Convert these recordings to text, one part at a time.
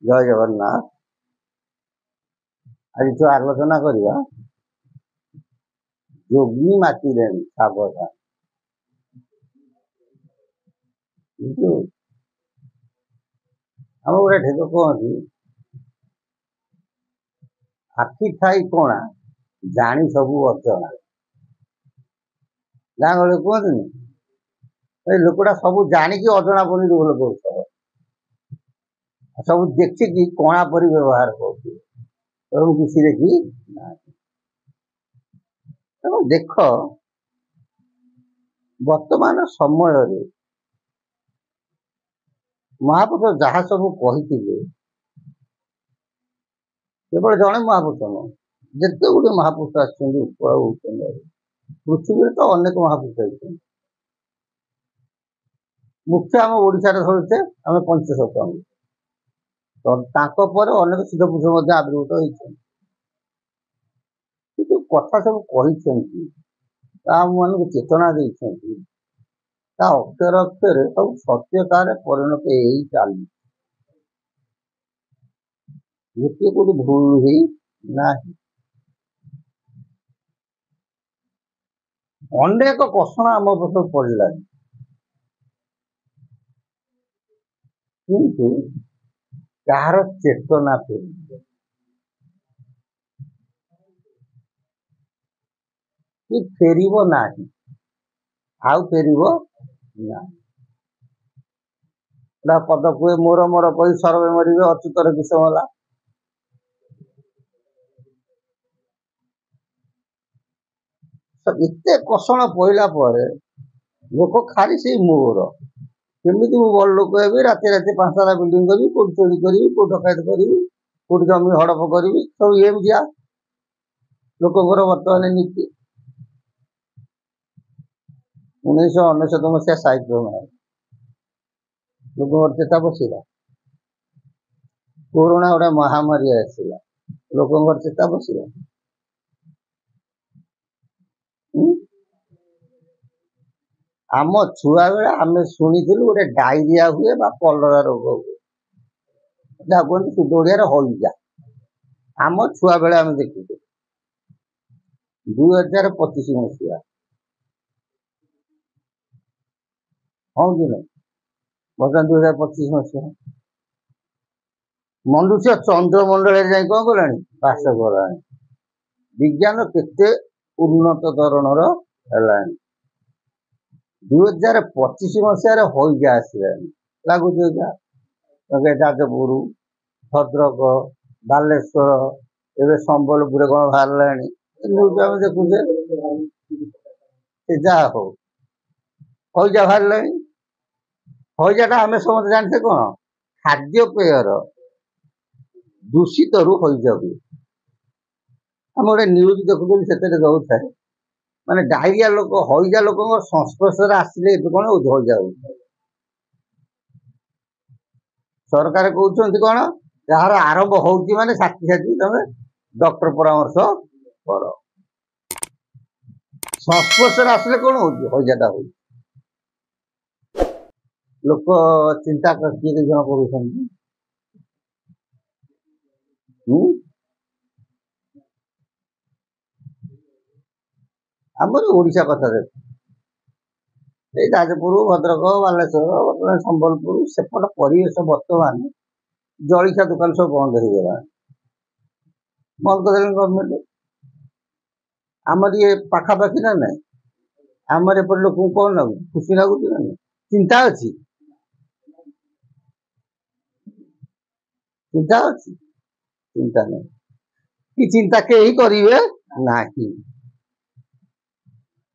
ଜୟ ଜଗନ୍ନାଥ। ଆଜି ଯୋଉ ଆଲୋଚନା କରିବା ଯୋଗୀ ମାତିଲେଣି ସାବଧାନ। କିନ୍ତୁ ଆମ ଗୋଟେ ଢେକ କୁହନ୍ତି ଆଖି ଥାଇ କଣା ଜାଣି ସବୁ ଅଜଣା। ଗାଁ ଗହଳି କୁହନ୍ତିନି ଏଇ ଲୋକଟା ସବୁ ଜାଣିକି ଅଜଣା ପରି ରୋଲ କରୁଥିବ, ସବୁ ଦେଖିକି କଣା ପରି ବ୍ୟବହାର କରୁଥିବ, ତେଣୁ କିଛି ଦେଖି ନାହିଁ। ତେଣୁ ଦେଖ ବର୍ତ୍ତମାନ ସମୟରେ ମହାପୁରୁଷ ଯାହା ସବୁ କହିଥିଲେ, କେବଳ ଜଣେ ମହାପୁରୁଷ ନୁହଁ, ଯେତେ ଗୁଡ଼ିଏ ମହାପୁରୁଷ ଆସିଛନ୍ତି ଉତ୍କଳ ଉତ୍ତରରେ, ପୃଥିବୀରେ ତ ଅନେକ ମହାପୁରୁଷ ହେଇଛନ୍ତି। ମୁଖ୍ୟ ଆମ ଓଡ଼ିଶାରେ ଧରୁଛେ ଆମେ ପଞ୍ଚସଖାଙ୍କୁ, ତାଙ୍କ ପରେ ଅନେକ ସିଦ୍ଧ ପୁରୁଷ ମଧ୍ୟ ଆବିର୍ଭୂତ ହେଇଛନ୍ତି। କିନ୍ତୁ କଥା ସବୁ କହିଛନ୍ତି, ତା ଆମମାନଙ୍କୁ ଚେତନା ଦେଇଛନ୍ତି, ତା ଅକ୍ଷର ଅକ୍ଷରେ ସବୁ ସତ୍ୟତାରେ ପରିଣତ ହେଇ ଚାଲିଛି। ଗୋଟିଏ କୋଉଠି ଭୁଲ ହେଇ ନାହିଁ। ଅନେକ କଷଣ ଆମ ଉପରେ ପଡ଼ିଲାଣି, କିନ୍ତୁ କାହାର ଚେତନା ଫେରିବ କି ଫେରିବ ନାହିଁ, ଆଉ ଫେରିବ ନାହିଁ। ପଦ କୁହେ ମୋର ମୋର କହି ସର୍ବେ ମରିବେ ଅଚ୍ୟୁତର କିସ ମଲା। ଏତେ କଷଣ ପଇଲା ପରେ ଲୋକ ଖାଲି ସେଇ ମୋର କେମିତି ମୁଁ ବଡ଼ ଲୋକ ହେବି, ରାତି ରାତି 5 ବିଲ୍ଡିଂ କରିବି, କୋଉଠି ଚୋରି କରିବି, କୋଉଠି ଡକାୟତ କରିବି, କୋଉଠି ଜମି ହଡପ କରିବି, ସବୁ ଏମିତିଆ ଲୋକଙ୍କର ବର୍ତ୍ତମାନ ନୀତି। 1999 ମସିହା ସାଇକ୍ଲୋନ ଲୋକଙ୍କର ଚେତା ବସିଲା, କୋରୋନା ଗୋଟେ ମହାମାରୀ ଆସିଲା, ଲୋକଙ୍କର ଚେତା ବସିଲା। ଆମ ଛୁଆ ବେଳେ ଆମେ ଶୁଣିଥିଲୁ ଗୋଟେ ଡାଇରିଆ ହୁଏ ବା କଲରା ରୋଗ ହୁଏ, ଯାହା କୁହନ୍ତି ଶୁଦ୍ଧ ଓଡ଼ିଆରେ ହଇଜା। ଆମ ଛୁଆ ବେଳେ ଆମେ ଦେଖିଛୁ। 2025 ମସିହା ହଁ କି ନାହିଁ, ବର୍ତ୍ତମାନ 2025 ମସିହା ମନୁଷ୍ୟ ଚନ୍ଦ୍ରମଣ୍ଡଳରେ ଯାଇ କଣ କଲାଣି, ବାସ କଲାଣି। ବିଜ୍ଞାନ କେତେ ଉନ୍ନତ ଧରଣର ହେଲାଣି। 2025 ମସିହାରେ ହଇଜା ଆସିଲାଣି, ଲାଗୁଛି ଯାଜପୁର, ଭଦ୍ରକ, ବାଲେଶ୍ୱର, ଏବେ ସମ୍ବଲପୁରରେ କଣ ବାହାରିଲାଣି, ଆମେ ଦେଖୁଛେ। ସେ ଯାହା ହଉ ହଇଜା ବାହାରିଲାଣି। ହଇଜାଟା ଆମେ ସମସ୍ତେ ଜାଣିଛେ କଣ, ଖାଦ୍ୟପେୟର ଦୂଷିତରୁ ହଇଜା ହୁଏ। ଆମେ ଗୋଟେ ନ୍ୟୁଜ ଦେଖୁଥିଲୁ, ସେଥିରେ ଦଉଥାଏ ମାନେ ଡାଇରିଆ ଲୋକ, ହଇଜା ଲୋକଙ୍କ ସଂସ୍ପର୍ଶରେ ଆସିଲେ ଏବେ କଣ ହଉଛି, ହଇଜା ହଉଛି। ସରକାର କହୁଛନ୍ତି କଣ, ଯାହାର ଆରମ୍ଭ ହଉଛି ମାନେ ସାଥି ତମେ ଡକ୍ଟର ପରାମର୍ଶ କର। ସଂସ୍ପର୍ଶରେ ଆସିଲେ କଣ ହଉଛି, ହଇଜାଟା ହଉଛି। ଲୋକ ଚିନ୍ତା କିଏ ଜଣ କରୁଛନ୍ତି। ଆମର ଓଡ଼ିଶା କଥା ଦେଖ, ଏଇ ଯାଜପୁର, ଭଦ୍ରକ, ବାଲେଶ୍ୱର, ବର୍ତ୍ତମାନ ସମ୍ବଲପୁର, ସେପଟ ପରିବେଶ ବର୍ତ୍ତମାନ ଜଳଖିଆ ଦୋକାନ ସବୁ ବନ୍ଦ ହେଇଗଲାଣି, ବନ୍ଦ କରିଦେଲେଣି ଗଭର୍ଣ୍ଣମେଣ୍ଟ। ଆମର ଇଏ ପାଖାପାଖି ନା ନାହିଁ, ଆମର ଏପଟେ ଲୋକଙ୍କୁ କଣ ଲାଗୁଛି, ଖୁସି ଲାଗୁଛି ନା ନାହିଁ, ଚିନ୍ତା ଅଛି, ଚିନ୍ତା ଅଛି, ଚିନ୍ତା ନାହିଁ, କି ଚିନ୍ତା କେହି କରିବେ ନାହିଁ।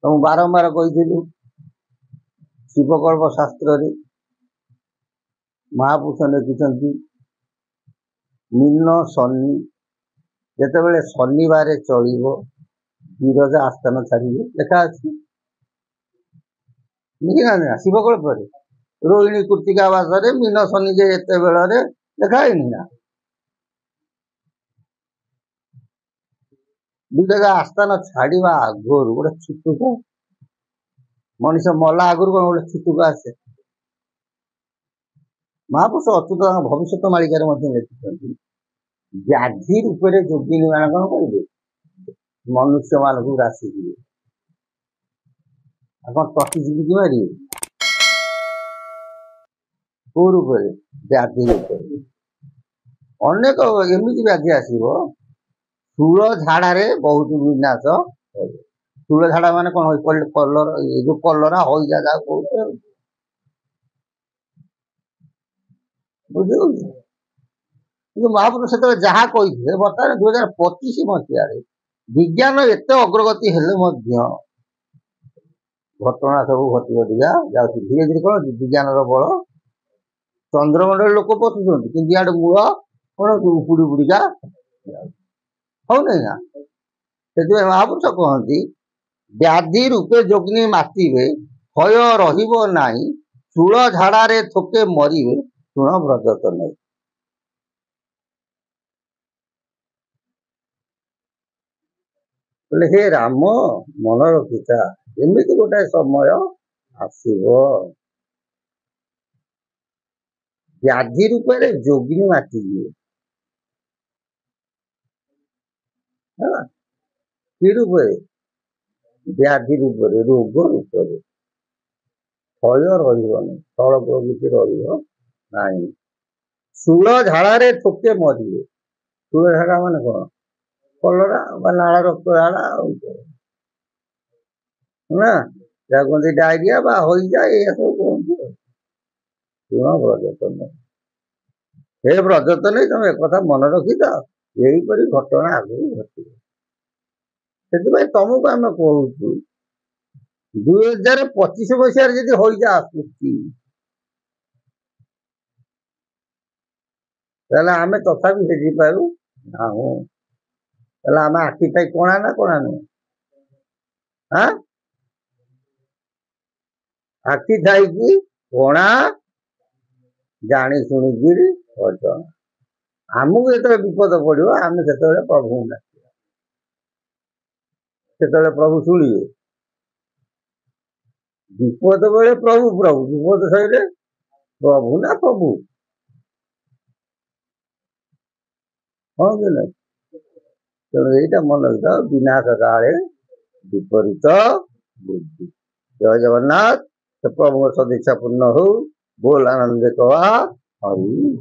ମୁଁ ବାରମ୍ବାର କହିଥିଲୁ, ଶିବକଳ୍ପ ଶାସ୍ତ୍ରରେ ମହାପୁରୁଷ ଲେଖିଛନ୍ତି, ମୀନ ଶନି ଯେତେବେଳେ ଶନିବାରେ ଚଳିବ ବିରଜା ଆସ୍ଥାନ ଛାଡ଼ିବେ, ଲେଖା ଅଛି ନା ଶିବକଳ୍ପରେ। ରୋହିଣୀ କୃତିକା ମାସରେ ମୀନ ଶନି ଯେ ଏତେବେଳରେ ଲେଖା ହେଇନି ନା। ବିରଜା ଆସ୍ଥାନ ଛାଡ଼ିବା ଆଗରୁ ଗୋଟେ ଛୁତୁକ, ମଣିଷ ମଲା ଆଗରୁ କଣ ଗୋଟେ ଛୁତୁକ ଆସେ, ମହାପୁରୁଷ ଅଚ୍ୟୁତ ତାଙ୍କ ଭବିଷ୍ୟତ ମାଳିକାରେ ମଧ୍ୟ ଲେଖିଛନ୍ତି ବ୍ୟାଧି ରୂପରେ ଯୋଗିନୀ ମାନେ କଣ କରିବେ ମନୁଷ୍ୟ ମାନଙ୍କୁ ରାଶି ଯିବେ ଆଉ କଣ ଟଟି ଚିପିକି ମାରିବେ କୋଉ ରୂପରେ ବ୍ୟାଧି ରୂପରେ ଅନେକ ଏମିତି ବ୍ୟାଧି ଆସିବ ଶୂଳ ଝାଡାରେ ବହୁତ ବିନାଶ ହେବ। ଶୂଳ ଝାଡା ମାନେ କଣ କଲରା ଏ ଯୋଉ କଲରା ହଇଜା ଯାହା କହୁଛ ବୁଝିହଉଛି କିନ୍ତୁ ମହାପୁରୁଷ ସେତେବେଳେ ଯାହା କହିଥିଲେ ବର୍ତ୍ତମାନ 2025 ମସିହାରେ ବିଜ୍ଞାନ ଏତେ ଅଗ୍ରଗତି ହେଲେ ମଧ୍ୟ ଘଟଣା ସବୁ ଘଟି ଘଟିକା ଯାଉଛି ଧୀରେ ଧୀରେ କଣ ବିଜ୍ଞାନର ବଳ ଚନ୍ଦ୍ରମଣ୍ଡଳ ଲୋକ ପଶୁଛନ୍ତି କିନ୍ତୁ ଇଆଡେ ମୂଳ କଣ ଉପୁଡି ଉପୁଡିକା ହଉନାହିଁ ନା ସେଥିପାଇଁ ମହାପୁରୁଷ କହନ୍ତି ବ୍ୟାଧି ରୂପେ ଯୋଗିନୀ ମାତିବେ ଭୟ ରହିବ ନାହିଁ ଶୂଳ ଝାଡାରେ ଥୋକେ ମରିବେ ଶୁଣ ବ୍ରଜତ ନେଇ ବୋଲେ ହେ ରାମ ମନ ରଖିଥା ଏମିତି ଗୋଟାଏ ସମୟ ଆସିବ ବ୍ୟାଧି ରୂପରେ ଯୋଗିନୀ ମାତିଯିବେ ହେଲା କି ରୂପରେ ବ୍ୟାଧି ରୂପରେ ରୋଗ ରୂପରେ ଭୟ ରହିବନି ସ୍ଥଳ ପ୍ରଭୃତି ରହିବ ନାହିଁ ଶୂଳ ଝାଡାରେ ଥୋକେ ମରିବେ ଶୂଳ ଝାଡା ମାନେ କଣ କଲରା ବା ନାଳ ରକ୍ତ ଝାଡା ନା ଯାହା କୁହନ୍ତି ଡାଇରିଆ ବା ହଇଜା ଏଇଆ ସବୁ କୁହନ୍ତି ଶୁଣ ବ୍ରଜତନ ହେ ବ୍ରଜତନ ତମେ ଏକଥା ମନେ ରଖିଥାଅ ଏହିପରି ଘଟଣା ଆଗକୁ ଘଟିବ ସେଥିପାଇଁ ତମକୁ ଆମେ କହୁଛୁ 2025 ମସିହାରେ ଯଦି ହଇଜା ଆସୁଛି ତାହେଲେ ଆମେ ତଥାପି ହେଜିପାରୁ ନାହୁଁ ତାହେଲେ ଆମେ ଆଖି ଥାଇ କଣା ନା କଣା ନୁହେଁ ଆଖି ଥାଇକି କଣା ଜାଣି ଶୁଣିକିରି ଅଜଣା ଆମକୁ ଯେତେବେଳେ ବିପଦ ପଡିବ ଆମେ ସେତେବେଳେ ପ୍ରଭୁଙ୍କୁ ଡାକିବା ସେତେବେଳେ ପ୍ରଭୁ ଶୁଣିବେ ବିପଦ ବେଳେ ପ୍ରଭୁ ପ୍ରଭୁ ବିପଦ ସହିଲେ ପ୍ରଭୁ ନା ପ୍ରଭୁ ହଁ କି ନାହିଁ ତେଣୁ ଏଇଟା ମନେ ରଖିଥାଅ ବିନାଶ କାଳେ ବିପରୀତ ବୁଦ୍ଧି ଜୟ ଜଗନ୍ନାଥ ପ୍ରଭୁଙ୍କ ସଦିଚ୍ଛା ପୂର୍ଣ୍ଣ ହଉ ବୋଲ ଆନନ୍ଦେ କବା ହରି